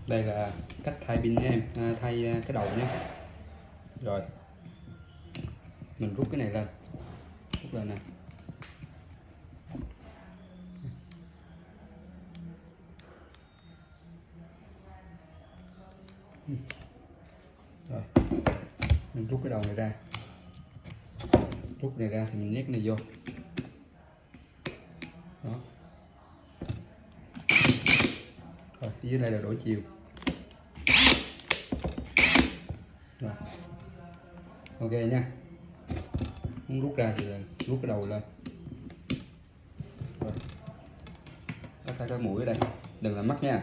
Đây là cách thay pin nha em, thay cái đầu nhé. Rồi mình rút cái này lên, rút lên nè. Rồi mình rút cái đầu này ra, rút này ra thì mình nhét cái này vô đó. Rồi dưới đây là đổi chiều. Rồi ok nha, muốn rút ra thì rút cái đầu lên. Rồi bắt tay cái mũi ở đây, đừng làm mắc nha.